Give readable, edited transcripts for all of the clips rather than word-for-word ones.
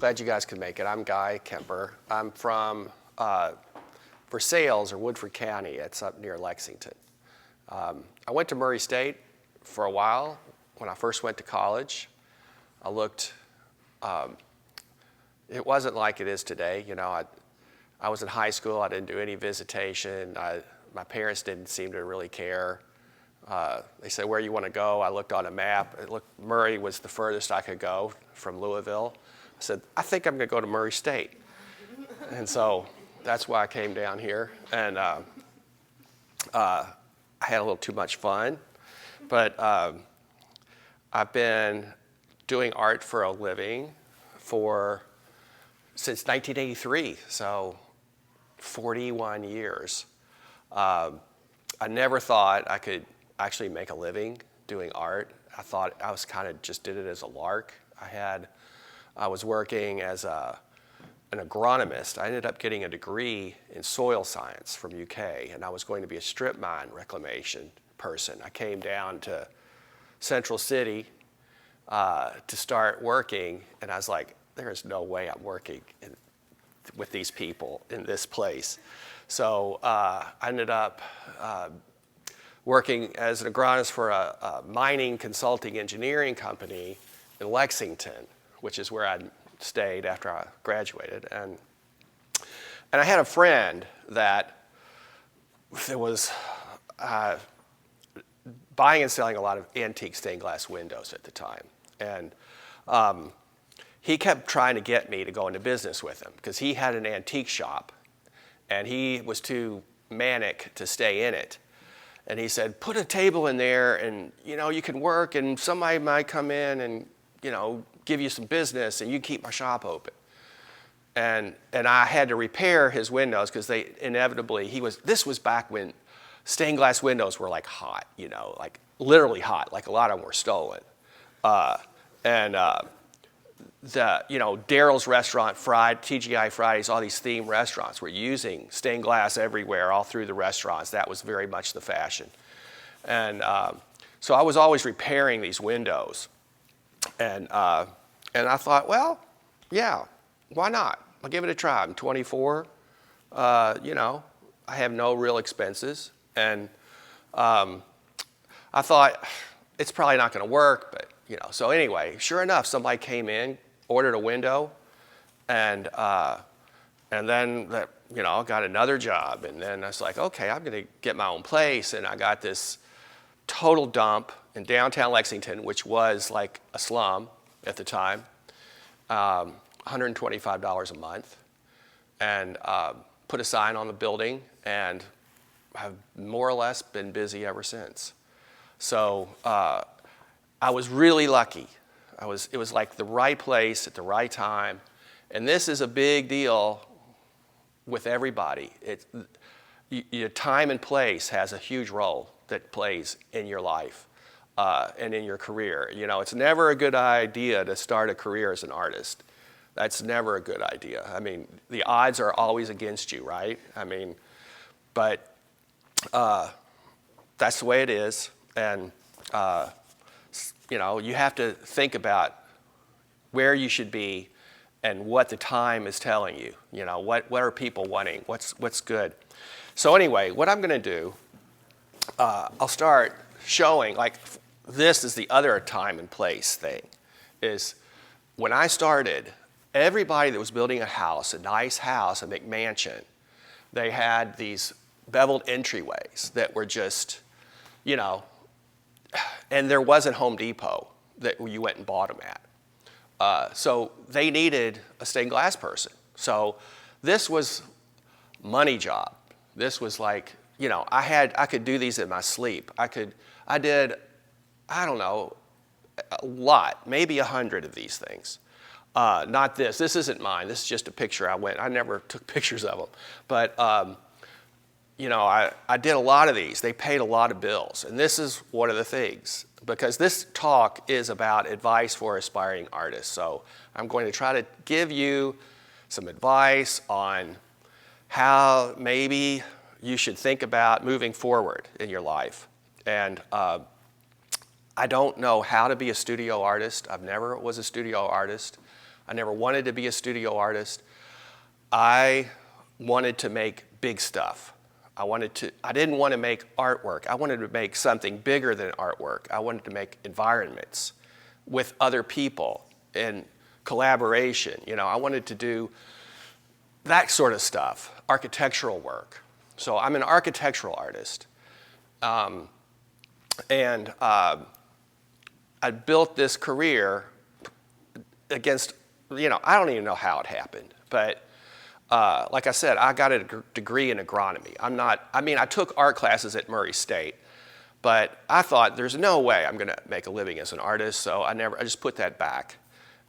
glad you guys could make it. I'm Guy Kemper. I'm from Versailles, or Woodford County. It's up near Lexington. I went to Murray State for a while. When I first went to college, I looked, it wasn't like it is today. You know, I was in high school. I didn't do any visitation. My parents didn't seem to really care. They said, where you want to go? I looked on a map. Murray was the furthest I could go from Louisville. I said, I think I'm going to go to Murray State. And so that's why I came down here. And I had a little too much fun. But I've been doing art for a living since 1983, so 41 years. I never thought I could actually make a living doing art. I thought I was kind of just did it as a lark. I was working as an agronomist. I ended up getting a degree in soil science from UK, and I was going to be a strip mine reclamation person. I came down to Central City to start working, and I was like, there is no way I'm working with these people in this place. So I ended up working as an agronomist for a mining consulting engineering company in Lexington, which is where I stayed after I graduated. And I had a friend that was buying and selling a lot of antique stained glass windows at the time. And he kept trying to get me to go into business with him because he had an antique shop and he was too manic to stay in it. And he said, put a table in there and, you know, you can work and somebody might come in and, you know, give you some business and you keep my shop open. And I had to repair his windows because they inevitably, this was back when stained glass windows were like hot, you know, like literally hot, like a lot of them were stolen. You know, Daryl's Restaurant, TGI Fridays, all these themed restaurants were using stained glass everywhere, all through the restaurants. That was very much the fashion. And so I was always repairing these windows. And I thought, well, yeah, why not? I'll give it a try. I'm 24. You know, I have no real expenses. And I thought, it's probably not going to work, but, you know. So anyway, sure enough, somebody came in, ordered a window, and then you know, got another job. And then I was like, okay, I'm going to get my own place. And I got this total dump in downtown Lexington, which was like a slum at the time, $125 a month, and put a sign on the building, and have more or less been busy ever since. So I was really lucky. It was like the right place at the right time. And this is a big deal with everybody. Your time and place has a huge role that plays in your life and in your career. You know, it's never a good idea to start a career as an artist. That's never a good idea. I mean, the odds are always against you, right? I mean, but that's the way it is. And you know, you have to think about where you should be and what the time is telling you. You know, what are people wanting? What's good? So anyway, what I'm going to do, I'll start showing, like, this is the other time and place thing, is when I started, everybody that was building a house, a nice house, a McMansion, they had these beveled entryways that were just, you know, and there wasn't Home Depot that you went and bought them at. So they needed a stained glass person. So this was money job. This was like, you know, I could do these in my sleep. I did, I don't know, a lot, maybe 100 of these things. Not this. This isn't mine. This is just a picture I never took pictures of them. But you know, I did a lot of these. They paid a lot of bills. And this is one of the things, because this talk is about advice for aspiring artists. So I'm going to try to give you some advice on how maybe you should think about moving forward in your life. And I don't know how to be a studio artist. I've never was a studio artist. I never wanted to be a studio artist. I wanted to make big stuff. I didn't want to make artwork. I wanted to make something bigger than artwork. I wanted to make environments with other people in collaboration. You know, I wanted to do that sort of stuff, architectural work. So I'm an architectural artist. I built this career against, you know, I don't even know how it happened, but like I said, I got a degree in agronomy. I took art classes at Murray State, but I thought there's no way I'm gonna make a living as an artist, so I just put that back.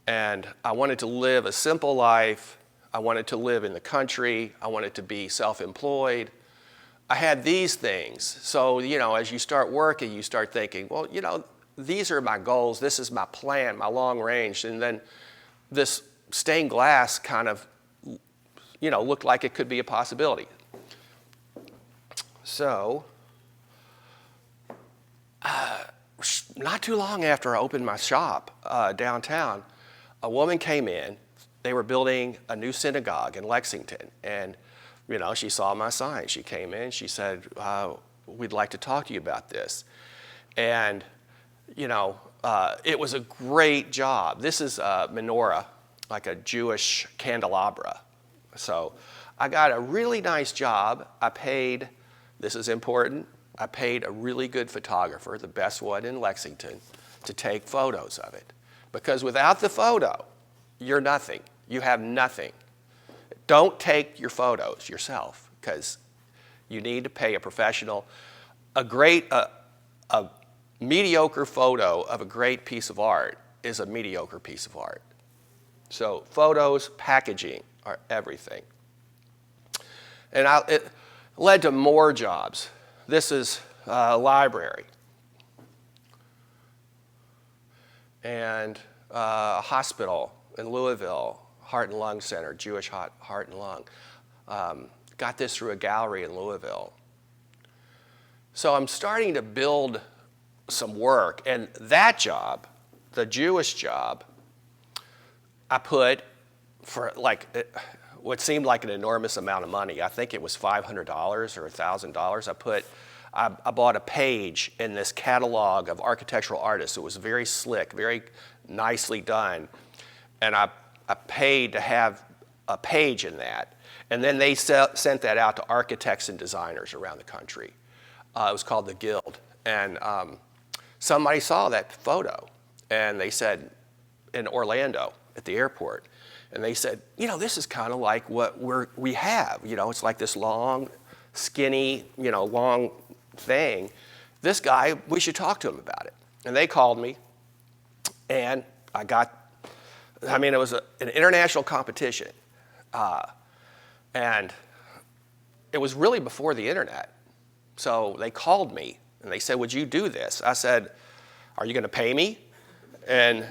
And I wanted to live a simple life. I wanted to live in the country. I wanted to be self-employed. I had these things. So, you know, as you start working, you start thinking, well, you know, these are my goals. This is my plan, my long range. And then this stained glass kind of, you know, looked like it could be a possibility. So, not too long after I opened my shop downtown, a woman came in. They were building a new synagogue in Lexington. And, you know, she saw my sign. She came in. She said, we'd like to talk to you about this. And, you know, it was a great job. This is a menorah, like a Jewish candelabra. So I got a really nice job. I paid, this is important, I paid a really good photographer, the best one in Lexington, to take photos of it. Because without the photo, you're nothing. You have nothing. Don't take your photos yourself, because you need to pay a professional. A mediocre photo of a great piece of art is a mediocre piece of art. So photos, packaging are everything. And it led to more jobs. This is a library and a hospital in Louisville, Heart and Lung Center, Jewish Heart and Lung. Got this through a gallery in Louisville. So I'm starting to build some work, and that job, the Jewish job, I put for like what seemed like an enormous amount of money. I think it was $500 or $1,000. I bought a page in this catalog of architectural artists. It was very slick, very nicely done, and I paid to have a page in that. And then they sent that out to architects and designers around the country. It was called the Guild. And somebody saw that photo, and they said, in Orlando at the airport, and they said, you know, this is kind of like what we have. You know, it's like this long, skinny, you know, long thing. This guy, we should talk to him about it. And they called me, and it was an international competition. And it was really before the internet. So they called me, and they said, would you do this? I said, are you going to pay me? And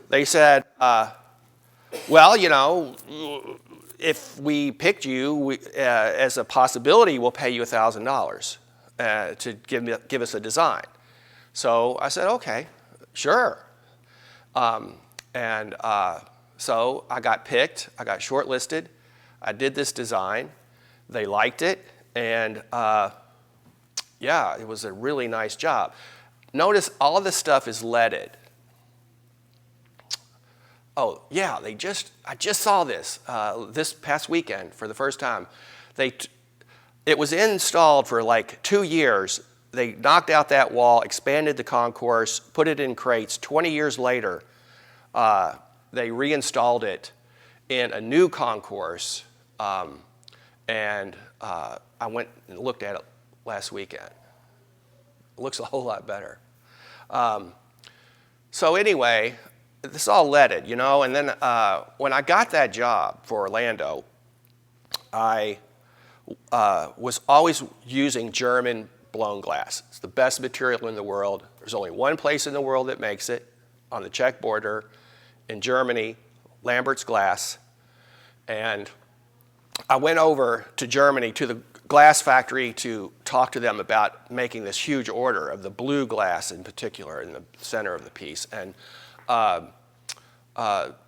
they said, well, you know, if we picked you as a possibility, we'll pay you $1,000 to give us a design. So I said, okay, sure. So I got picked, I got shortlisted, I did this design, they liked it, and yeah, it was a really nice job. Notice all of this stuff is leaded. Oh yeah, I just saw this this past weekend for the first time. It was installed for like 2 years. They knocked out that wall, expanded the concourse, put it in crates. 20 years later, they reinstalled it in a new concourse, and I went and looked at it last weekend. It looks a whole lot better. So anyway, this is all leaded, you know, and then when I got that job for Orlando, I was always using German blown glass. It's the best material in the world. There's only one place in the world that makes it, on the Czech border in Germany, Lambert's Glass. And I went over to Germany to the glass factory to talk to them about making this huge order of the blue glass in particular in the center of the piece. And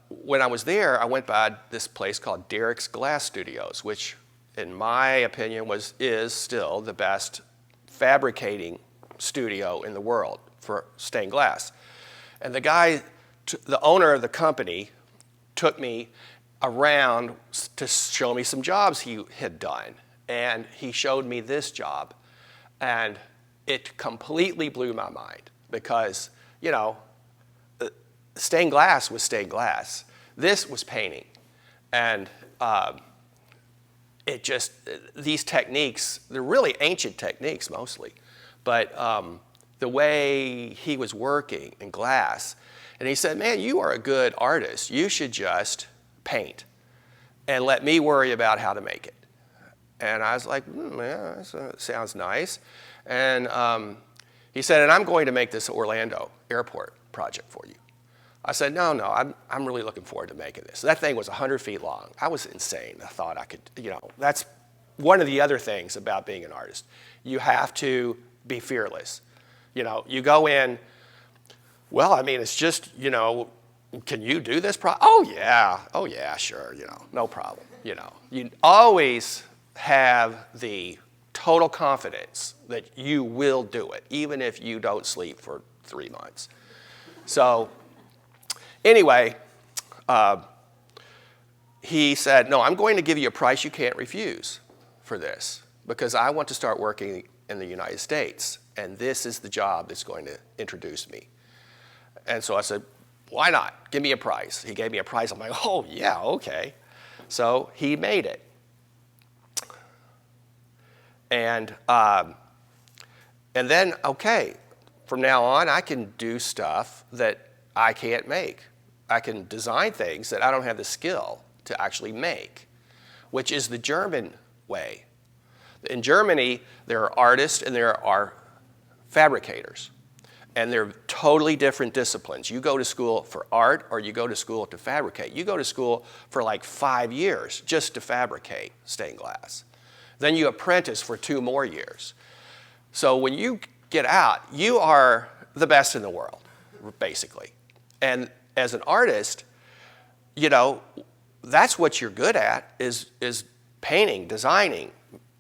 when I was there, I went by this place called Derek's Glass Studios, which in my opinion is still the best fabricating studio in the world for stained glass. And the guy, the owner of the company, took me around to show me some jobs he had done. And he showed me this job. And it completely blew my mind because, you know, stained glass was stained glass. This was painting. And it just, these techniques, they're really ancient techniques mostly. But the way he was working in glass, and he said, man, you are a good artist. You should just paint and let me worry about how to make it. And I was like, yeah, that sounds nice. And he said, and I'm going to make this Orlando airport project for you. I said, no, I'm really looking forward to making this. That thing was 100 feet long. I was insane. I thought I could, you know, that's one of the other things about being an artist. You have to be fearless. You know, you go in, well, I mean, it's just, you know, can you do this? Oh, yeah, sure, you know, no problem. You know, you always have the total confidence that you will do it, even if you don't sleep for 3 months. So anyway, he said, no, I'm going to give you a price you can't refuse for this because I want to start working in the United States, and this is the job that's going to introduce me. And so I said, why not? Give me a price. He gave me a price. I'm like, oh, yeah, okay. So he made it. And then, okay, from now on, I can do stuff that I can't make. I can design things that I don't have the skill to actually make, which is the German way. In Germany, there are artists and there are fabricators. And they're totally different disciplines. You go to school for art or you go to school to fabricate. You go to school for like 5 years just to fabricate stained glass. Then you apprentice for 2 more years. So when you get out, you are the best in the world, basically. And as an artist, you know, that's what you're good at is painting, designing.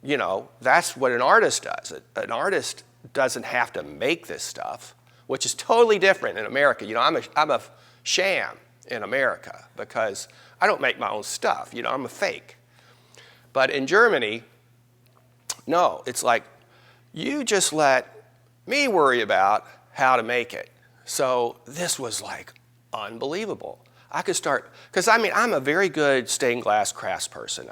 You know, that's what an artist does. An artist doesn't have to make this stuff, which is totally different in America. You know, I'm a sham in America because I don't make my own stuff. You know, I'm a fake. But in Germany, no, it's like, you just let me worry about how to make it. So this was like unbelievable. I could start, because I mean, I'm a very good stained glass craftsperson.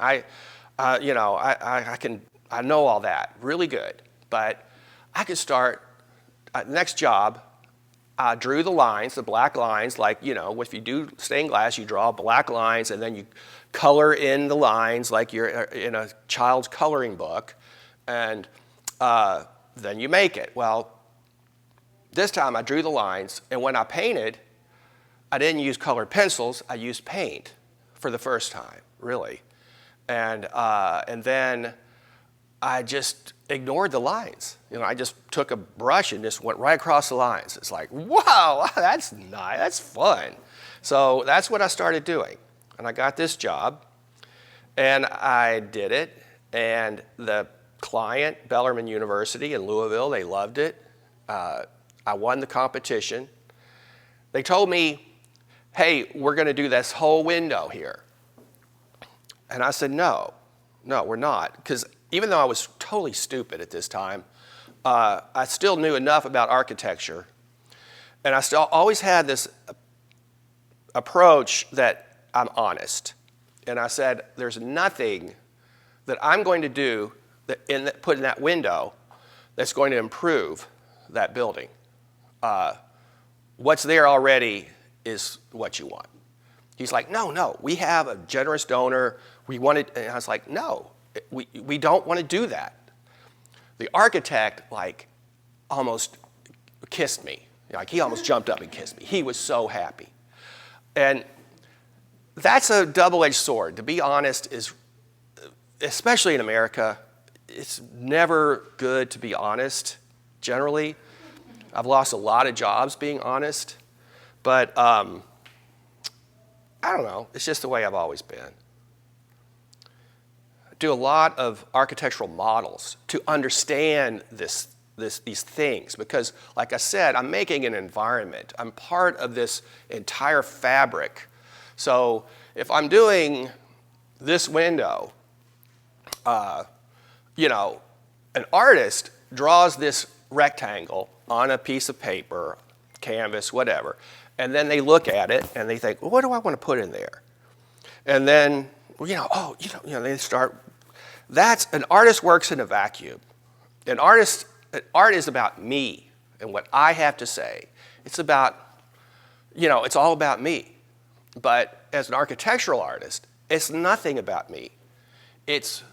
You know, I know all that really good, but I could start, next job, I drew the lines, the black lines, like, you know, if you do stained glass, you draw black lines and then you color in the lines like you're in a child's coloring book, and then you make it. Well, this time I drew the lines, and when I painted, I didn't use colored pencils, I used paint for the first time, really. And then I just ignored the lines. You know, I just took a brush and just went right across the lines. It's like, wow, that's nice, that's fun. So that's what I started doing. And I got this job, and I did it, and the client, Bellarmine University in Louisville, they loved it. I won the competition. They told me, hey, we're going to do this whole window here. And I said, no, we're not. Because even though I was totally stupid at this time, I still knew enough about architecture. And I still always had this approach that I'm honest. And I said, there's nothing that I'm going to do put in that window that's going to improve that building. What's there already is what you want. He's like, no, we have a generous donor. We want it. And I was like, no, we don't want to do that. The architect, like, almost kissed me. Like, he almost jumped up and kissed me. He was so happy. And that's a double-edged sword. To be honest is, especially in America, it's never good to be honest, generally. I've lost a lot of jobs being honest. But I don't know. It's just the way I've always been. Do a lot of architectural models to understand these things because, like I said, I'm making an environment. I'm part of this entire fabric. So if I'm doing this window, you know, an artist draws this rectangle on a piece of paper, canvas, whatever, and then they look at it and they think, well, what do I want to put in there? And then, you know, they start. That's an artist works in a vacuum. Art is about me and what I have to say. It's about, you know, it's all about me. But as an architectural artist, it's nothing about me. It's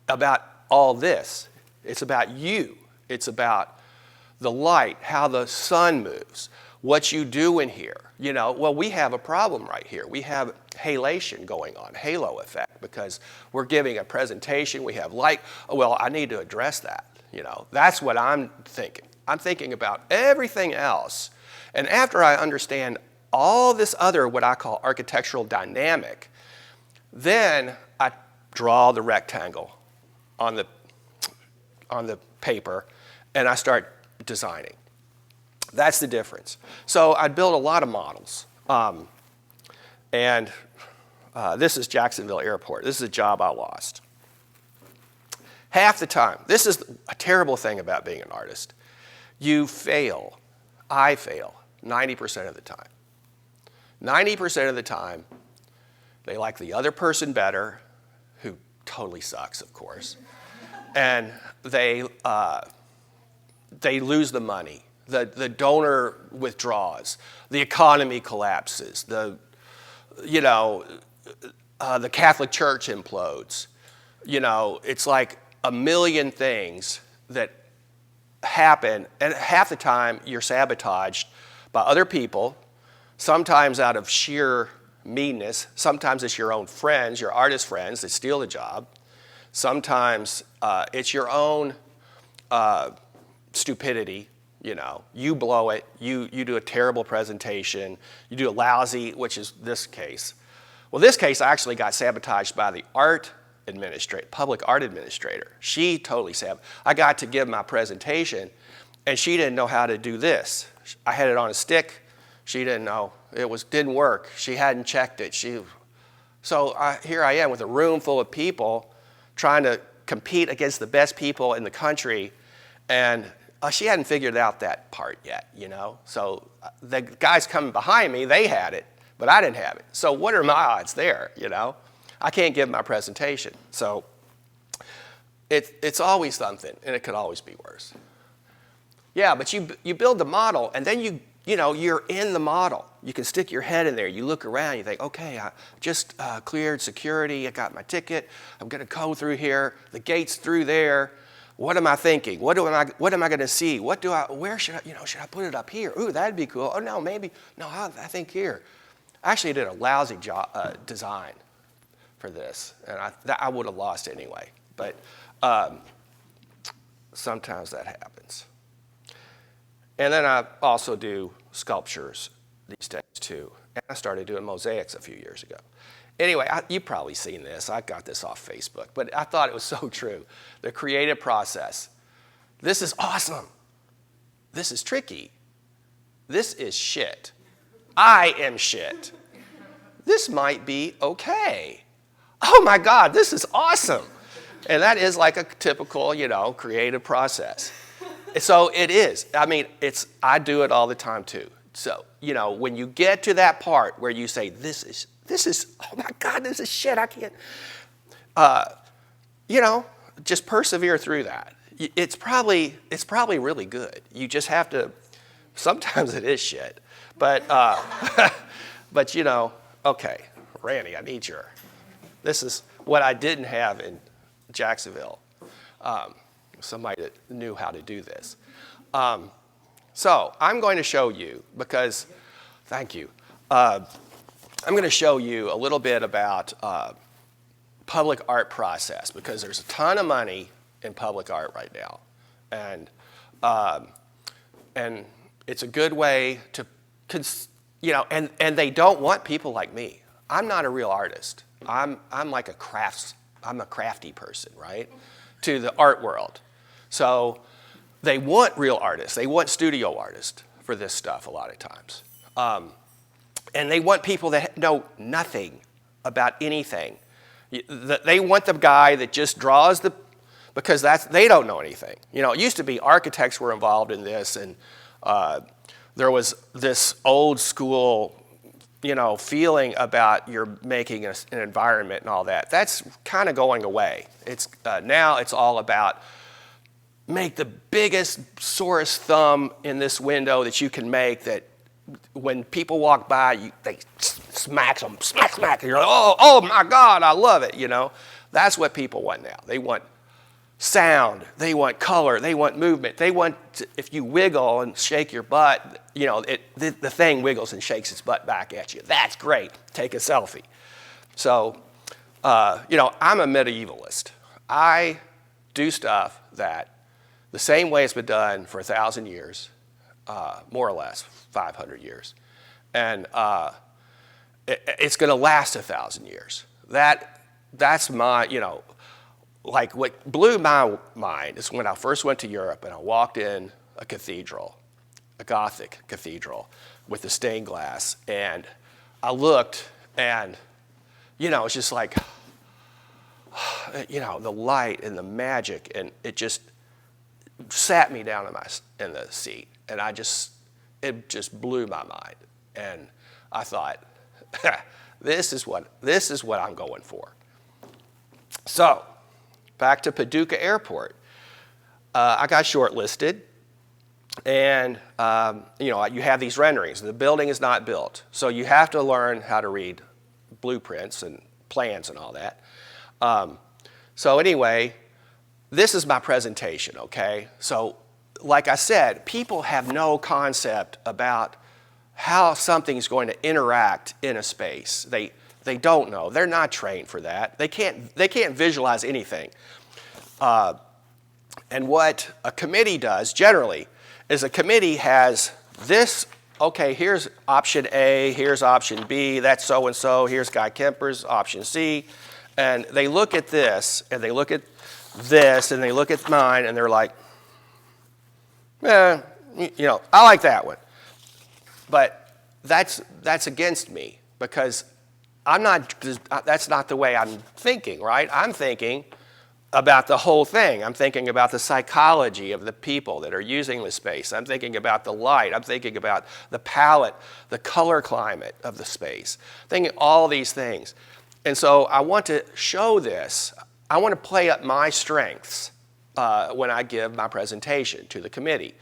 about all this. It's about you. It's about the light, how the sun moves, what you do in here. You know, well, we have a problem right here. We have halation going on, halo effect, because we're giving a presentation. We have light. Well, I need to address that. You know, that's what I'm thinking. I'm thinking about everything else. And after I understand all this other, what I call architectural dynamic, then I draw the rectangle on the paper, and I start designing. That's the difference. So I built a lot of models. And this is Jacksonville Airport. This is a job I lost. Half the time, this is a terrible thing about being an artist. You fail. I fail 90% of the time. 90% of the time, they like the other person better, who totally sucks, of course, and they lose the money. The donor withdraws. The economy collapses. The Catholic Church implodes. You know, it's like a million things that happen, and half the time you're sabotaged by other people, sometimes out of sheer meanness. Sometimes it's your own friends, your artist friends, that steal the job. Sometimes it's your own stupidity. You know, you blow it, you do a terrible presentation, you do a lousy, which is this case. Well, this case I actually got sabotaged by the public art administrator. She totally sabotaged. I got to give my presentation, and she didn't know how to do this. I had it on a stick. She didn't know. Didn't work. She hadn't checked it. So here I am with a room full of people trying to compete against the best people in the country, and she hadn't figured out that part yet, you know? So the guys coming behind me, they had it, but I didn't have it. So what are my odds there, you know? I can't give my presentation. So it's always something, and it could always be worse. Yeah, but you build the model, and then you're in the model. You can stick your head in there. You look around. You think, okay, I just cleared security. I got my ticket. I'm going to go through here. The gate's through there. What am I thinking? What am I going to see? Where should I put it up here? Ooh, that'd be cool. Oh, no, maybe. No, I think here. I actually did a lousy design for this, and I would have lost anyway. But sometimes that happens. And then I also do sculptures these days too. And I started doing mosaics a few years ago. Anyway, you've probably seen this. I got this off Facebook, but I thought it was so true. The creative process. This is awesome. This is tricky. This is shit. I am shit. This might be okay. Oh my God, this is awesome. And that is like a typical, creative process. So it is. I mean, I do it all the time too. So, when you get to that part where you say, this is, oh my God, this is shit, I can't, just persevere through that. It's probably really good. You just have to, sometimes it is shit. But, okay, Randy, this is what I didn't have in Jacksonville. Somebody that knew how to do this. So I'm going to show you thank you. I'm going to show you a little bit about public art process because there's a ton of money in public art right now. And it's a good way to, and they don't want people like me. I'm not a real artist. I'm like I'm a crafty person, right? To the art world. So they want real artists. They want studio artists for this stuff a lot of times. And they want people that know nothing about anything. They want the guy that just draws because they don't know anything. You know, it used to be architects were involved in this, and there was this old school, you know, feeling about you're making an environment and all that. That's kind of going away. It's now it's all about make the biggest sorest thumb in this window that you can make, that when people walk by, they smack them, smack, smack. And you're like, oh my God, I love it, you know. That's what people want now. They want sound, they want color, they want movement. They want, if you wiggle and shake your butt, you know, the thing wiggles and shakes its butt back at you. That's great. Take a selfie. So, you know, I'm a medievalist. I do stuff that the same way it's been done for 1,000 years, more or less, 500 years. And it's going to last 1,000 years. That's my, you know, like what blew my mind is when I first went to Europe and I walked in a cathedral, a Gothic cathedral with the stained glass, and I looked and, you know, it's just like, you know, the light and the magic, and it just sat me down in the seat, and it just blew my mind, and I thought, this is what I'm going for. So, back to Paducah Airport. I got shortlisted, and you know, you have these renderings. The building is not built, so you have to learn how to read blueprints and plans and all that. So anyway, this is my presentation, okay? So, like I said, people have no concept about how something's going to interact in a space. They don't know. They're not trained for that. They can't visualize anything. And what a committee does generally is a committee has this, okay, here's option A, here's option B, that's so-and-so, here's Guy Kemper's option C. And they look at this, and they look at this, and they look at mine, and they're like, you know, I like that one. But that's against me, because that's not the way I'm thinking, right? I'm thinking about the whole thing. I'm thinking about the psychology of the people that are using the space. I'm thinking about the light. I'm thinking about the palette, the color climate of the space. Thinking all these things. And so I want to show this. I want to play up my strengths when I give my presentation to the committee,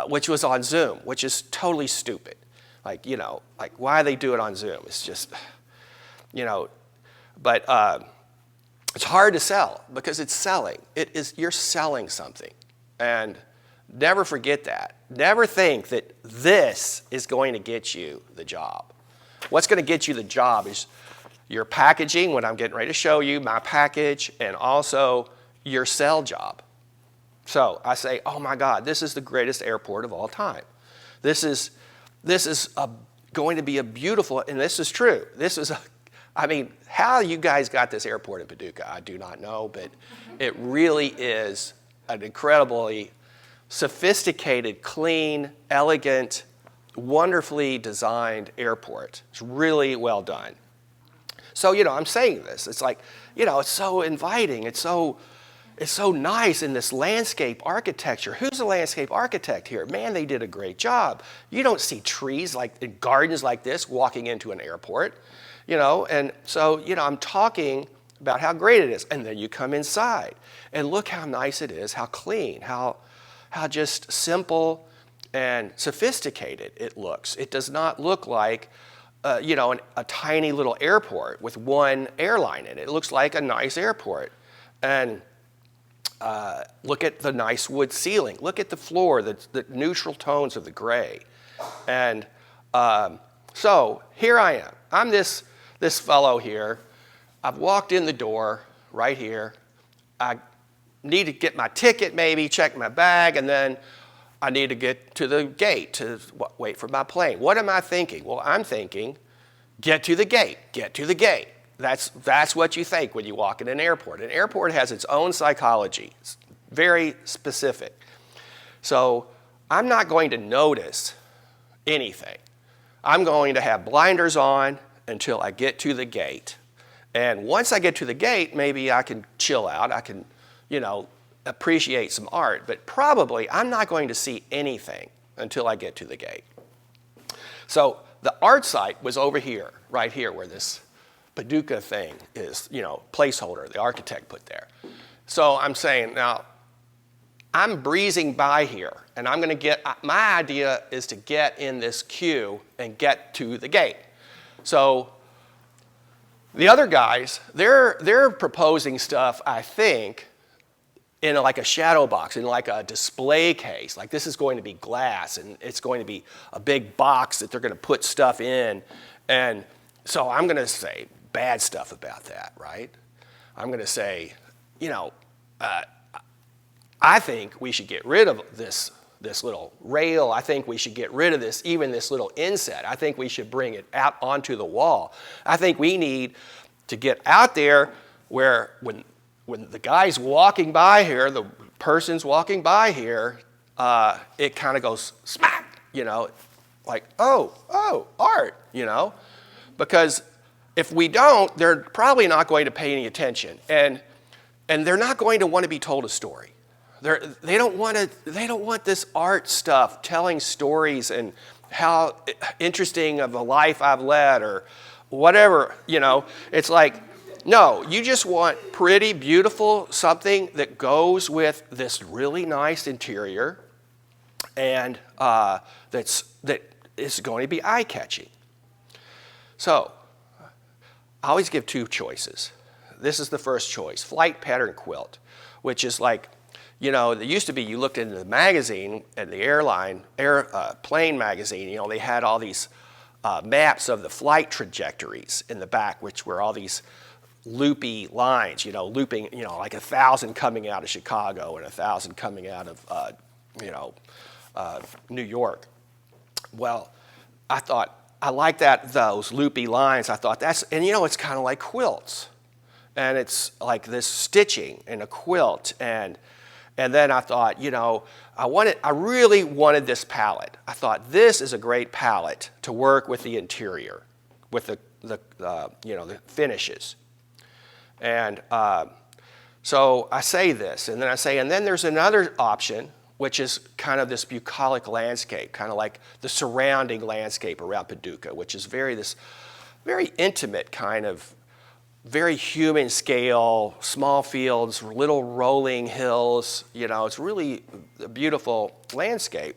which was on Zoom, which is totally stupid. Like, you know, like why they do it on Zoom? It's just, you know, but it's hard to sell because it's selling. You're selling something. And never forget that. Never think that this is going to get you the job. What's going to get you the job is your packaging, what I'm getting ready to show you, my package, and also your sell job. So I say, oh my God, this is the greatest airport of all time. This is going to be a beautiful, and this is true. I mean, how you guys got this airport in Paducah, I do not know, but it really is an incredibly sophisticated, clean, elegant, wonderfully designed airport. It's really well done. So, you know, I'm saying this. It's like, you know, it's so inviting. It's so nice in this landscape architecture. Who's a landscape architect here? Man, they did a great job. You don't see trees like gardens like this walking into an airport, you know. And so, you know, I'm talking about how great it is. And then you come inside and look how nice it is, how clean, how just simple and sophisticated it looks. It does not look like you know, a tiny little airport with one airline in it. It looks like a nice airport. And look at the nice wood ceiling. Look at the floor, the neutral tones of the gray. And so here I am. I'm this fellow here. I've walked in the door right here. I need to get my ticket maybe, check my bag, and then I need to get to the gate to wait for my plane. What am I thinking? Well, I'm thinking Get to the gate, get to the gate. That's what you think when you walk in an airport. An airport has its own psychology. It's very specific. So I'm not going to notice anything. I'm going to have blinders on until I get to the gate. And once I get to the gate, maybe I can chill out. I can, appreciate some art. But probably I'm not going to see anything until I get to the gate. So the art site was over here, right here, where this Paducah thing is, placeholder the architect put there. So I'm saying, now, I'm breezing by here, and I'm going to my idea is to get in this queue and get to the gate. So the other guys, they're proposing stuff, I think, in like a shadow box, in like a display case. Like this is going to be glass, and it's going to be a big box that they're going to put stuff in. And so I'm going to say bad stuff about that, right? I'm going to say, I think we should get rid of this little rail. I think we should get rid of this little inset. I think we should bring it out onto the wall. I think we need to get out there where when the guy's walking by here, the person's walking by here, it kind of goes smack, like, oh, art, Because if we don't, they're probably not going to pay any attention. And they're not going to want to be told a story. They don't want this art stuff, telling stories and how interesting of a life I've led or whatever, It's like, no, you just want pretty, beautiful something that goes with this really nice interior and that is going to be eye-catching. So I always give two choices. This is the first choice, flight pattern quilt, which is like, it used to be you looked into the magazine at the plane magazine, they had all these maps of the flight trajectories in the back, which were all these loopy lines, looping, like 1,000 coming out of Chicago and 1,000 coming out of, New York. Well, I thought, I like those loopy lines. I thought it's kind of like quilts. And it's like this stitching in a quilt. And then I thought, I really wanted this palette. I thought this is a great palette to work with the interior, with the finishes. And so I say this, and then there's another option, which is kind of this bucolic landscape, kind of like the surrounding landscape around Paducah, which is this very intimate kind of, very human scale, small fields, little rolling hills. It's really a beautiful landscape.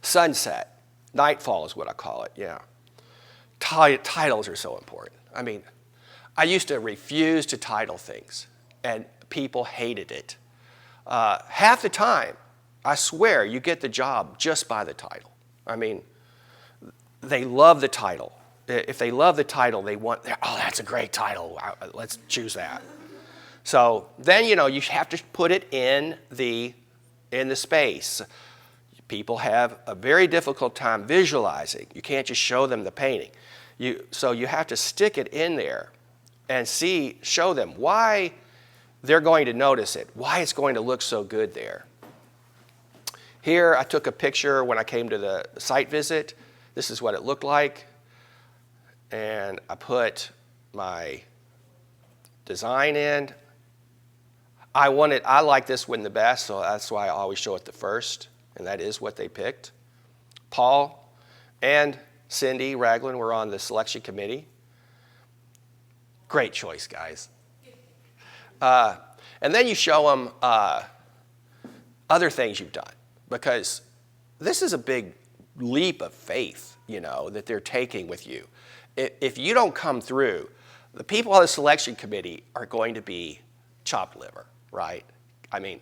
Sunset, nightfall is what I call it, yeah. Titles are so important. I mean, I used to refuse to title things, and people hated it. Half the time, I swear, you get the job just by the title. I mean, they love the title. If they love the title, they want, that's a great title. Let's choose that. So then, you have to put it in the space. People have a very difficult time visualizing. You can't just show them the painting. So you have to stick it in there and show them why they're going to notice it, why it's going to look so good there. Here, I took a picture when I came to the site visit. This is what it looked like. And I put my design in. I like this one the best, so that's why I always show it the first, and that is what they picked. Paul and Cindy Ragland were on the selection committee. Great choice, guys. And then you show them other things you've done, because this is a big leap of faith, that they're taking with you. If you don't come through, the people on the selection committee are going to be chopped liver, right? I mean,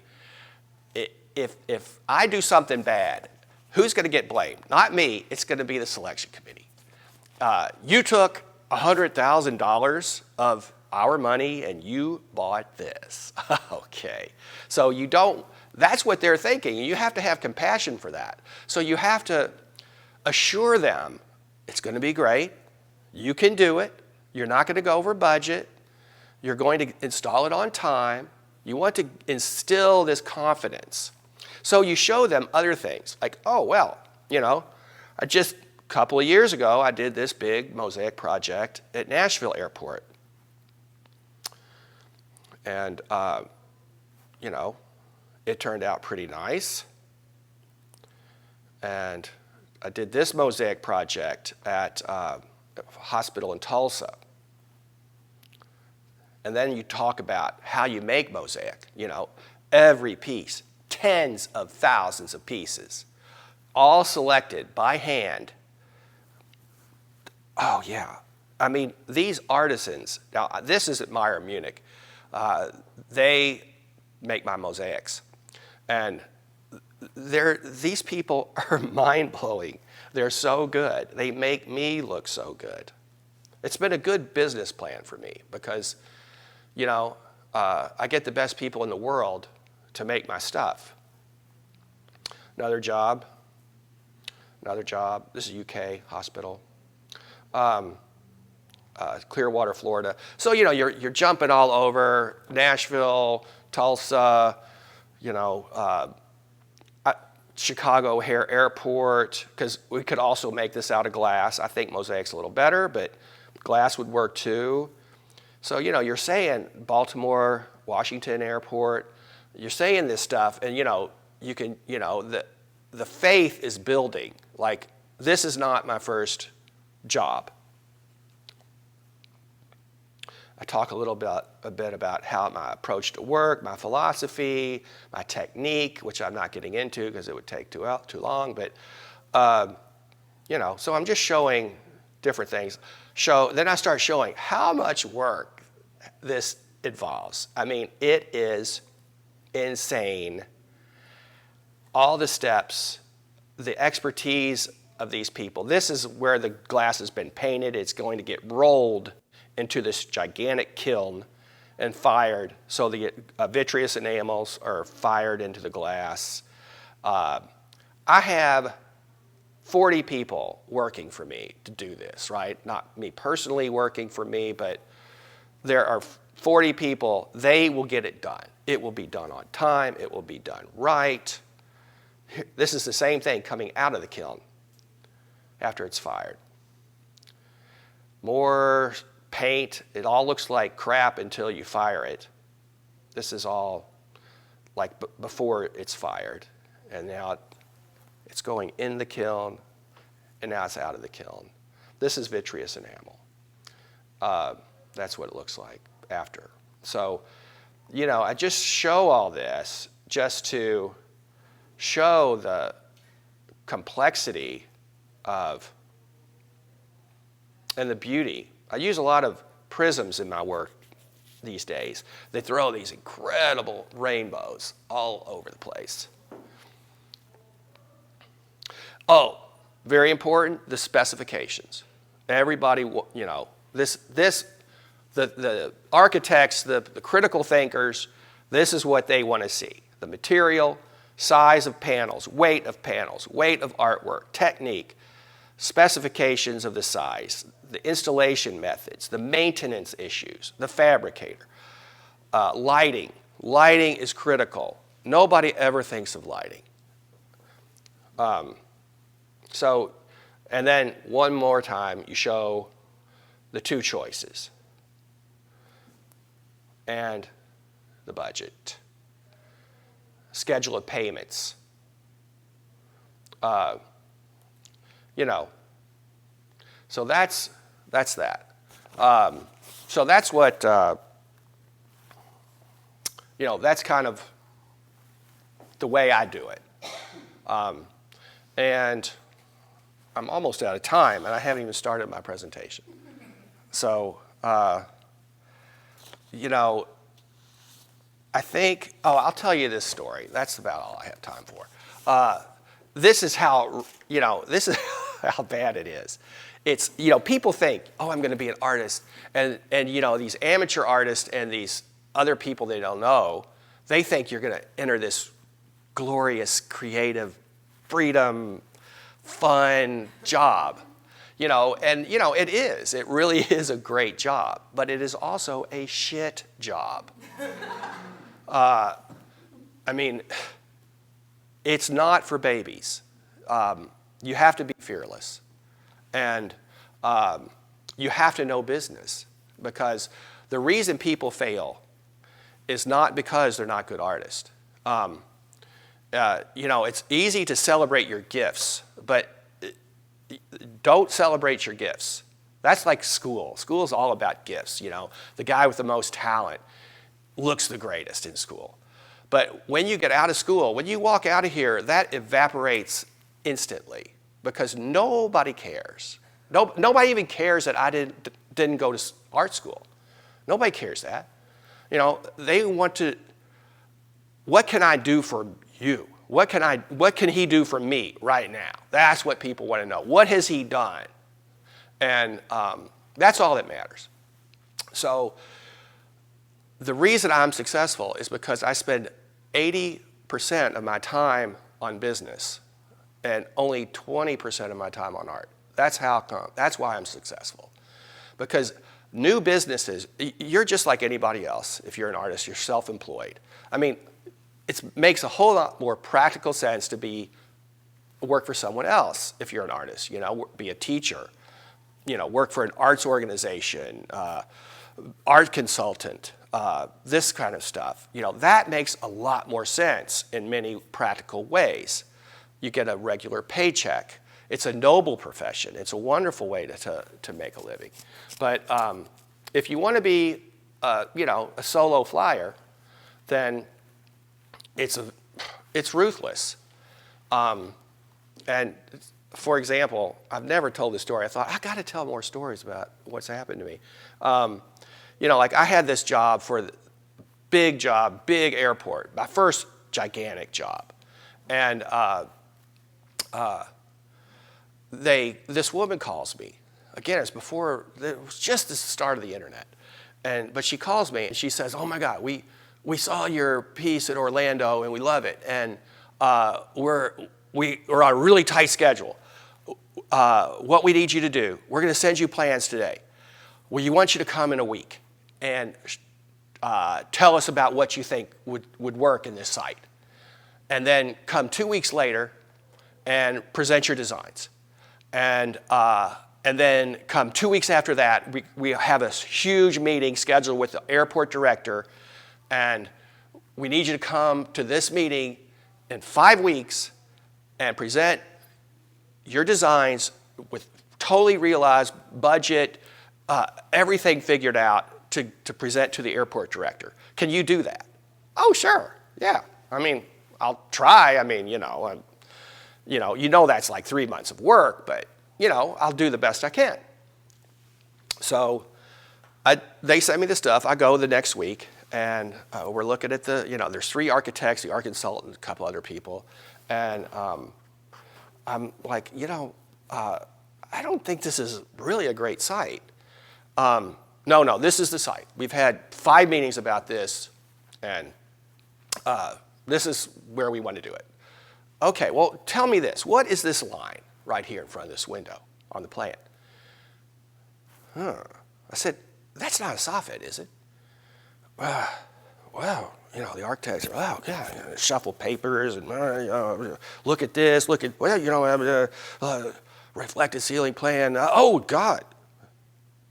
if I do something bad, who's going to get blamed? Not me. It's going to be the selection committee. You took $100,000 of our money and you bought this. Okay. So that's what they're thinking. You have to have compassion for that. So you have to assure them it's going to be great. You can do it. You're not going to go over budget. You're going to install it on time. You want to instill this confidence. So you show them other things like, oh, well, I just a couple of years ago, I did this big mosaic project at Nashville Airport. And, it turned out pretty nice. And I did this mosaic project at a hospital in Tulsa. And then you talk about how you make mosaic, every piece, tens of thousands of pieces, all selected by hand. Oh, yeah. I mean, these artisans, now this is at Meyer Munich. They make my mosaics. And these people are mind-blowing. They're so good. They make me look so good. It's been a good business plan for me because, I get the best people in the world to make my stuff. Another job. This is a UK hospital. Clearwater, Florida. So, you're jumping all over Nashville, Tulsa, Chicago O'Hare Airport, because we could also make this out of glass. I think mosaic's a little better, but glass would work too. So, you're saying Baltimore, Washington Airport, you're saying this stuff, and, you can, the faith is building. Like, this is not my first job. I talk a bit about how my approach to work, my philosophy, my technique, which I'm not getting into because it would take too long. But, so I'm just showing different things. Then I start showing how much work this involves. I mean, it is insane. All the steps, the expertise of these people. This is where the glass has been painted. It's going to get rolled into this gigantic kiln and fired. So the vitreous enamels are fired into the glass. I have 40 people working for me to do this, right? Not me personally working for me, but there are 40 people. They will get it done. It will be done on time. It will be done right. This is the same thing coming out of the kiln after it's fired. More paint. It all looks like crap until you fire it. This is all like before it's fired. And now it's going in the kiln, and now it's out of the kiln. This is vitreous enamel. That's what it looks like after. So, I just show all this just to show the complexity of and the beauty. I use a lot of prisms in my work these days. They throw these incredible rainbows all over the place. Oh, very important, the specifications. Everybody, the architects, the critical thinkers, this is what they want to see. The material, size of panels, weight of artwork, technique, specifications of the size, the installation methods, the maintenance issues, the fabricator, lighting. Lighting is critical. Nobody ever thinks of lighting. And then one more time, you show the two choices and the budget, schedule of payments. So that's that. So that's what, that's kind of the way I do it. And I'm almost out of time, and I haven't even started my presentation. So, I think, I'll tell you this story. That's about all I have time for. This is how, this is how bad it is. It's, people think, I'm going to be an artist. And these amateur artists and these other people they don't know, they think you're going to enter this glorious, creative, freedom, fun job. It is. It really is a great job, but it is also a shit job. I mean, it's not for babies. You have to be fearless, and you have to know business, because the reason people fail is not because they're not good artists. It's easy to celebrate your gifts, but don't celebrate your gifts. That's like school. School is all about gifts. The guy with the most talent looks the greatest in school. But when you get out of school, when you walk out of here, that evaporates instantly, because nobody cares. Nobody even cares that I didn't go to art school. Nobody cares that. They want to, what can I do for you? What can he do for me right now? That's what people want to know. What has he done? And that's all that matters. So the reason I'm successful is because I spend 80% of my time on business and only 20% of my time on art. That's why I'm successful. Because new businesses, you're just like anybody else. If you're an artist, you're self-employed. I mean, it makes a whole lot more practical sense to work for someone else if you're an artist. Be a teacher, work for an arts organization, art consultant, this kind of stuff. That makes a lot more sense in many practical ways. You get a regular paycheck. It's a noble profession. It's a wonderful way to make a living. But if you want to be, a solo flyer, then it's ruthless. And for example, I've never told this story. I thought, I got to tell more stories about what's happened to me. Like I had this job for the big airport, my first gigantic job. And this woman calls me. Again, it was just the start of the internet. But she calls me and she says, oh my God, we saw your piece in Orlando and we love it. And we're on a really tight schedule. What we need you to do, we're going to send you plans today. We want you to come in a week and tell us about what you think would work in this site. And then come 2 weeks later and present your designs. And then come 2 weeks after that, we have a huge meeting scheduled with the airport director, and we need you to come to this meeting in 5 weeks and present your designs with totally realized budget, everything figured out to present to the airport director. Can you do that? Oh, sure, yeah. I mean, I'll try. I mean, that's like 3 months of work, but I'll do the best I can. So they send me the stuff. I go the next week, and we're looking at there's 3 architects, the art consultant, a couple other people, and I'm like, I don't think this is really a great site. No, this is the site. We've had 5 meetings about this, and this is where we want to do it. Okay, well, tell me this. What is this line right here in front of this window on the plan? I said, that's not a soffit, is it? Well, the architects are, oh, yeah, shuffle papers and look at this, reflected ceiling plan. Oh, God,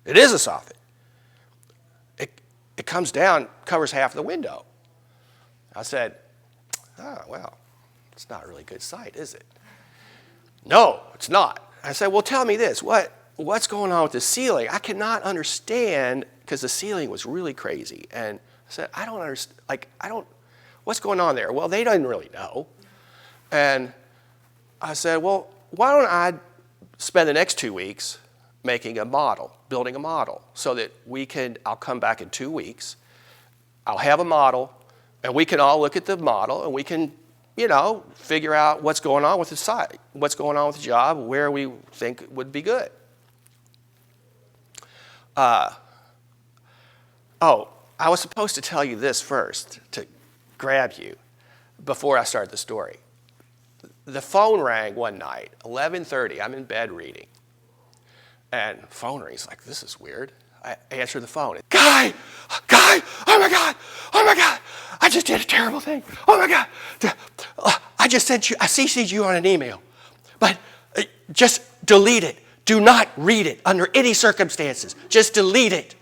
it is a soffit. It comes down, covers half the window. I said, well, it's not a really good site, is it? No, it's not. I said, well, tell me this. What's going on with the ceiling? I cannot understand, because the ceiling was really crazy. And I said, I don't understand. What's going on there? Well, they didn't really know. And I said, well, why don't I spend the next 2 weeks making a model, building a model, so that I'll come back in 2 weeks. I'll have a model, and we can all look at the model, and we can figure out what's going on with the site, what's going on with the job, where we think it would be good. I was supposed to tell you this first to grab you before I start the story. The phone rang one night, 11:30. I'm in bed reading. And phone rings, like, this is weird. I answer the phone. Guy, oh my God, I just did a terrible thing. Oh my God, I CC'd you on an email, but just delete it. Do not read it under any circumstances. Just delete it.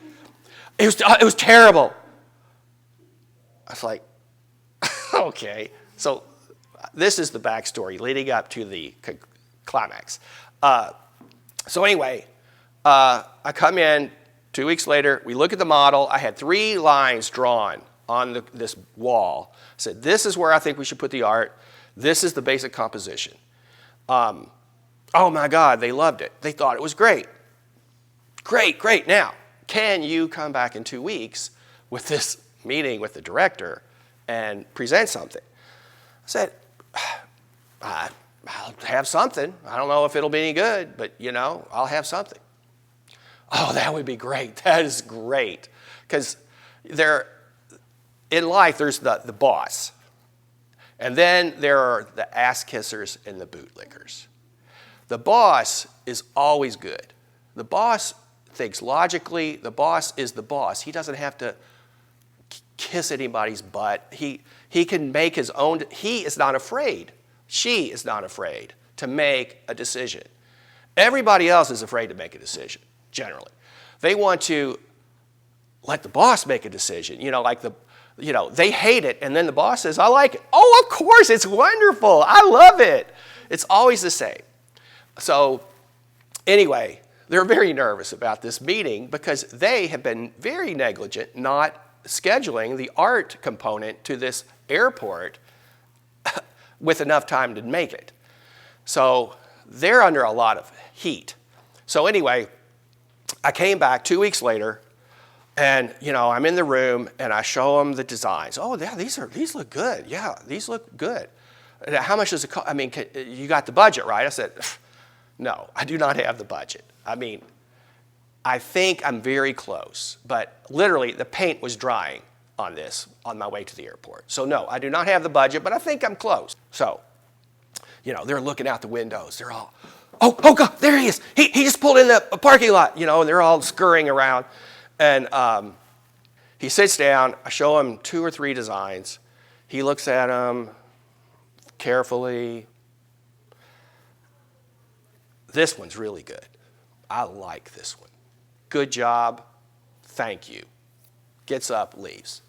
It was terrible. I was like, okay. So this is the backstory leading up to the climax. So anyway, I come in 2 weeks later. We look at the model. I had 3 lines drawn on this wall. I said, this is where I think we should put the art. This is the basic composition. Oh my God, they loved it. They thought it was great. Great. Now, can you come back in 2 weeks with this meeting with the director and present something? I said, I'll have something. I don't know if it'll be any good, but I'll have something. Oh, that would be great. That is great. Because in life, there's the boss. And then there are the ass kissers and the bootlickers. The boss is always good. The boss thinks logically. The boss is the boss. He doesn't have to kiss anybody's butt. He can make his own. He is not afraid. She is not afraid to make a decision. Everybody else is afraid to make a decision, generally. They want to let the boss make a decision. They hate it, and then the boss says, I like it. Oh, of course, it's wonderful. I love it. It's always the same. So anyway, they're very nervous about this meeting because they have been very negligent not scheduling the art component to this airport with enough time to make it. So they're under a lot of heat. So anyway, I came back 2 weeks later, and I'm in the room and I show them the designs. Oh yeah, these look good. Yeah, these look good. How much does it cost? I mean, you got the budget, right? I said, no, I do not have the budget. I mean, I think I'm very close, but literally the paint was drying on this on my way to the airport. So no, I do not have the budget, but I think I'm close. So, they're looking out the windows. They're all, oh God, there he is. He just pulled in the parking lot, and they're all scurrying around. And he sits down. I show him 2 or 3 designs. He looks at them carefully. This one's really good. I like this one. Good job. Thank you. Gets up, leaves.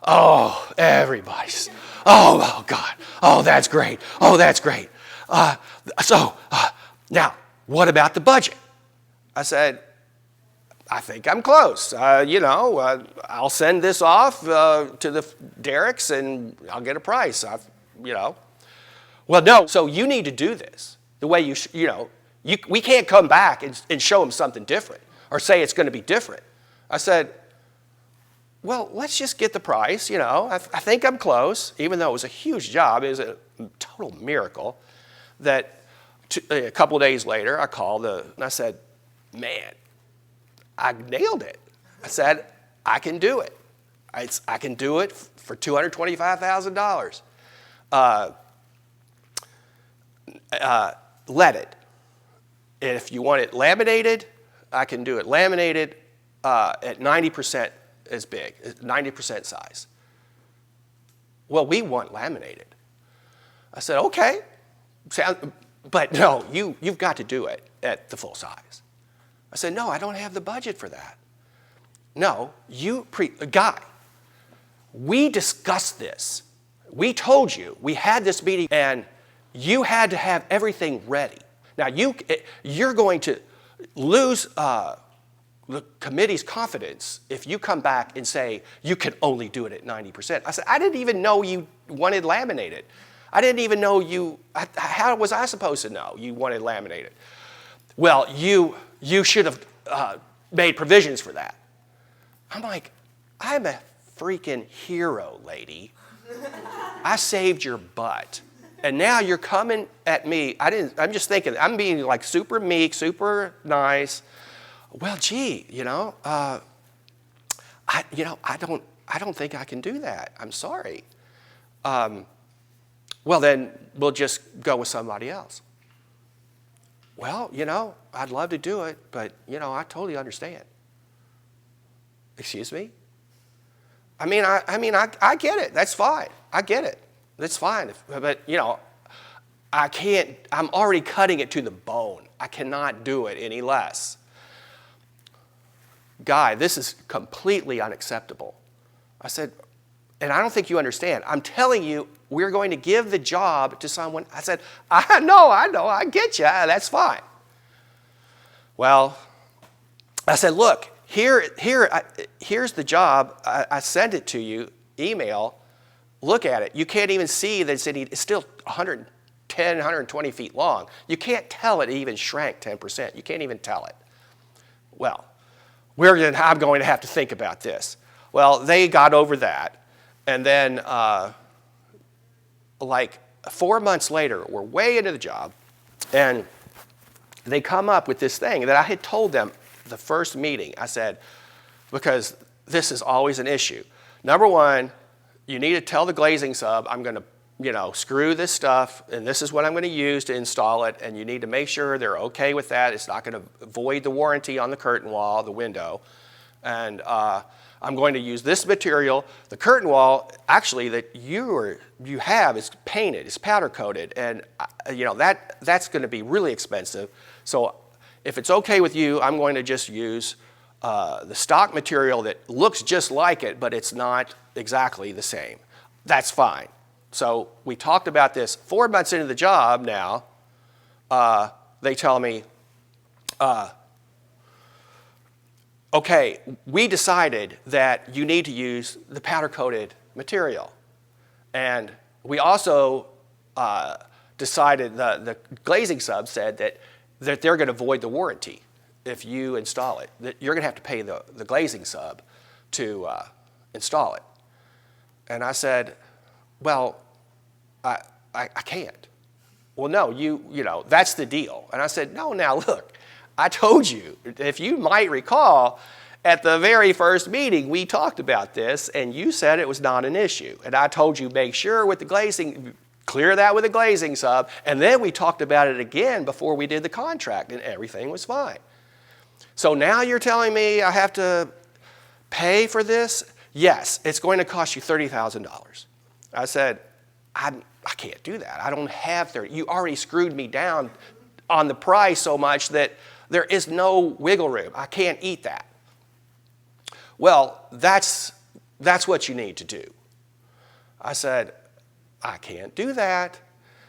Oh, everybody's. Oh God. Oh, that's great. Oh, that's great. Now, what about the budget? I said, I think I'm close. I'll send this off to the Derricks and I'll get a price. Well, no. So you need to do this the way we can't come back and show them something different or say it's going to be different. I said, well, let's just get the price. I think I'm close, even though it was a huge job. It was a total miracle that a couple of days later I called and I said, man, I nailed it. I said, I can do it. I can do it for $225,000. Leaded. And if you want it laminated, I can do it laminated at 90% as big, 90% size. Well, we want laminated. I said, okay. But no, you've got to do it at the full size. I said, no, I don't have the budget for that. No, Guy, we discussed this. We told you, we had this meeting, and you had to have everything ready. Now, you're going to lose the committee's confidence if you come back and say you can only do it at 90%. I said, I didn't even know you wanted laminated. I didn't even know how was I supposed to know you wanted laminated? Well, you should have made provisions for that. I'm like, I'm a freaking hero, lady. I saved your butt. And now you're coming at me. I'm just thinking, I'm being like super meek, super nice. Well, gee, I don't think I can do that. I'm sorry. Well, then we'll just go with somebody else. well, I'd love to do it, but, I totally understand. Excuse me? I get it. That's fine. I get it. That's fine. But, I can't, I'm already cutting it to the bone. I cannot do it any less. Guy, this is completely unacceptable. I said, and I don't think you understand. I'm telling you, we're going to give the job to someone. I said, I know, I get you. That's fine. Well, I said, look, here's the job. I sent it to you, email. Look at it. You can't even see that it's still 110, 120 feet long. You can't tell it even shrank 10%. You can't even tell it. Well, I'm going to have to think about this. Well, they got over that. And then like 4 months later, we're way into the job, and they come up with this thing that I had told them the first meeting. I said, because this is always an issue. Number one, you need to tell the glazing sub, I'm going to, screw this stuff, and this is what I'm going to use to install it, and you need to make sure they're okay with that. It's not going to void the warranty on the curtain wall, the window. And I'm going to use this material. The curtain wall, actually, that you have is painted, it's powder coated, and that's going to be really expensive. So if it's okay with you, I'm going to just use the stock material that looks just like it, but it's not exactly the same. That's fine. So we talked about this 4 months into the job now. They tell me, okay, we decided that you need to use the powder-coated material. And we also decided, the glazing sub said that they're going to void the warranty if you install it. That you're going to have to pay the glazing sub to install it. And I said, well, I can't. Well, no, that's the deal. And I said, no, now look. I told you, if you might recall, at the very first meeting, we talked about this, and you said it was not an issue. And I told you, make sure with the glazing, clear that with the glazing sub, and then we talked about it again before we did the contract, and everything was fine. So now you're telling me I have to pay for this? Yes, it's going to cost you $30,000. I said, I can't do that. I don't have 30. You already screwed me down on the price so much that there is no wiggle room. I can't eat that. Well, that's what you need to do. I said, I can't do that.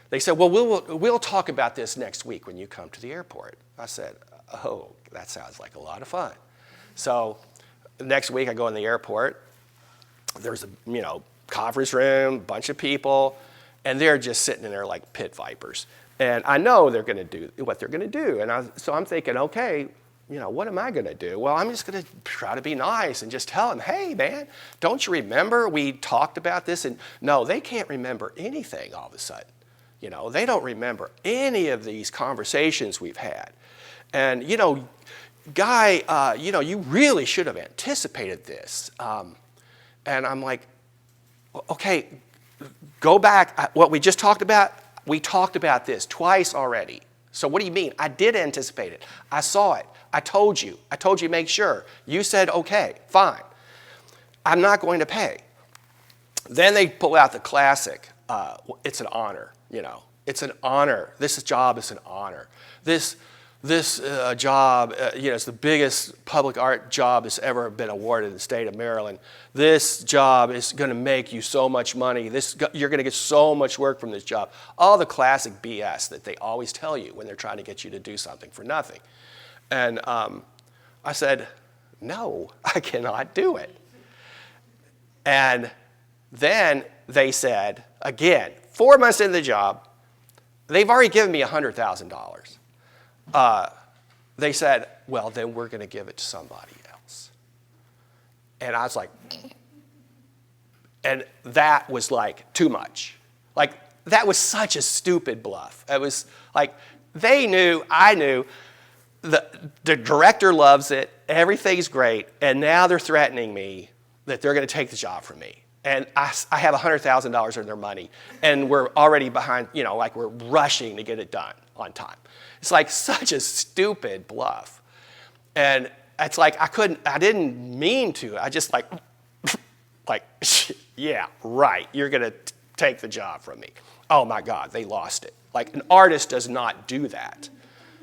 They said, well, we'll talk about this next week when you come to the airport. I said, oh, that sounds like a lot of fun. So next week I go in the airport. There's a conference room, bunch of people, and they're just sitting in there like pit vipers. And I know they're going to do what they're going to do. And so I'm thinking, okay, what am I going to do? Well, I'm just going to try to be nice and just tell them, hey, man, don't you remember we talked about this? And no, they can't remember anything all of a sudden. They don't remember any of these conversations we've had. And, Guy, you really should have anticipated this. And I'm like, okay, go back. What we just talked about, we talked about this twice already. So what do you mean? I did anticipate it. I saw it. I told you. Make sure. You said, okay, fine. I'm not going to pay. Then they pull out the classic. It's an honor, It's an honor. This job is an honor. This job, it's the biggest public art job that's ever been awarded in the state of Maryland. This job is going to make you so much money. You're going to get so much work from this job. All the classic BS that they always tell you when they're trying to get you to do something for nothing. And I said, no, I cannot do it. And then they said, again, 4 months into the job, they've already given me $100,000. They said, well, then we're going to give it to somebody else. And I was like, and that was like too much. Like, that was such a stupid bluff. It was like, they knew, I knew, the director loves it, everything's great, and now they're threatening me that they're going to take the job from me. And I have $100,000 in their money, and we're already behind, like we're rushing to get it done. on time. It's like such a stupid bluff. And it's like I didn't mean to. I just like, yeah, right, you're going to take the job from me. Oh my God, they lost it. Like an artist does not do that.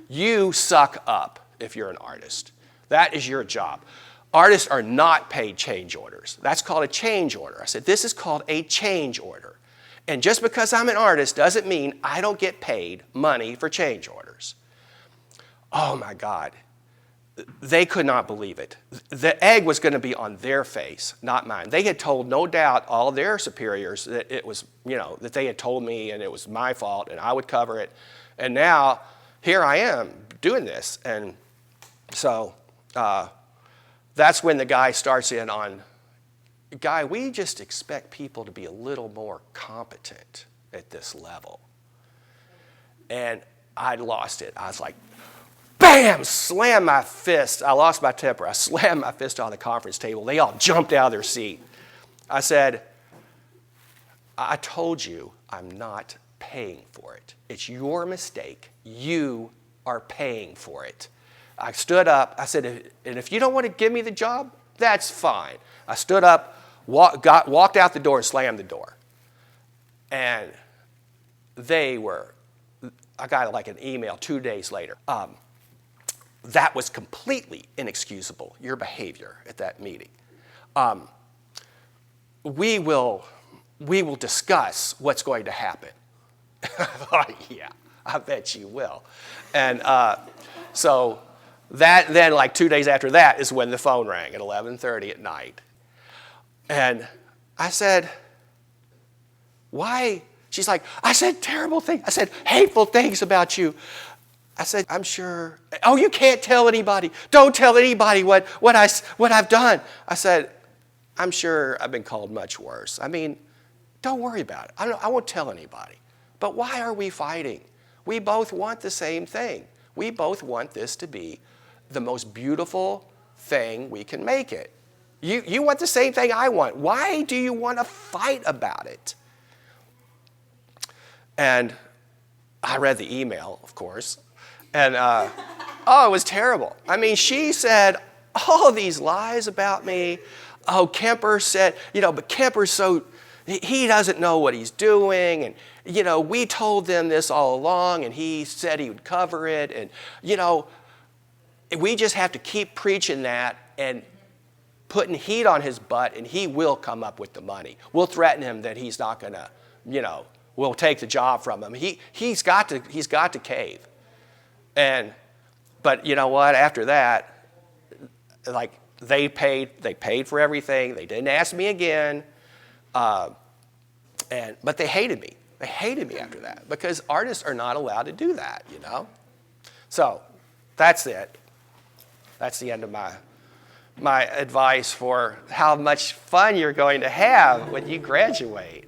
You suck up if you're an artist. That is your job. Artists are not paid change orders. That's called a change order. I said, this is called a change order. And just because I'm an artist doesn't mean I don't get paid money for change orders. Oh my God. They could not believe it. The egg was going to be on their face, not mine. They had told, no doubt, all their superiors that it was, that they had told me and it was my fault and I would cover it. And now, here I am doing this. And so that's when the guy starts in on, Guy, we just expect people to be a little more competent at this level. And I lost it. I was like, bam, slam my fist. I lost my temper. I slammed my fist on the conference table. They all jumped out of their seat. I said, I told you I'm not paying for it. It's your mistake. You are paying for it. I stood up. I said, and if you don't want to give me the job, that's fine. I stood up, walked out the door and slammed the door. And I got like an email 2 days later. That was completely inexcusable, your behavior at that meeting. We will discuss what's going to happen. I thought, yeah, I bet you will. And so that then, like 2 days after that, is when the phone rang at 11:30 at night. And I said, why? She's like, I said terrible things. I said hateful things about you. I said, I'm sure. Oh, you can't tell anybody. Don't tell anybody what I've done. I said, I'm sure I've been called much worse. I mean, don't worry about it. I won't tell anybody. But why are we fighting? We both want the same thing. We both want this to be the most beautiful thing we can make it. You want the same thing I want. Why do you want to fight about it? And I read the email, of course. And, it was terrible. I mean, she said all these lies about me. Oh, Kemper said, but Kemper's so, he doesn't know what he's doing. And, we told them this all along, and he said he would cover it. And, we just have to keep preaching that and putting heat on his butt, and he will come up with the money. We'll threaten him that he's not going to, we'll take the job from him. He's got to cave. But you know what? After that, like they paid for everything. They didn't ask me again. But they hated me. They hated me after that because artists are not allowed to do that, So that's it. That's the end of my advice for how much fun you're going to have when you graduate.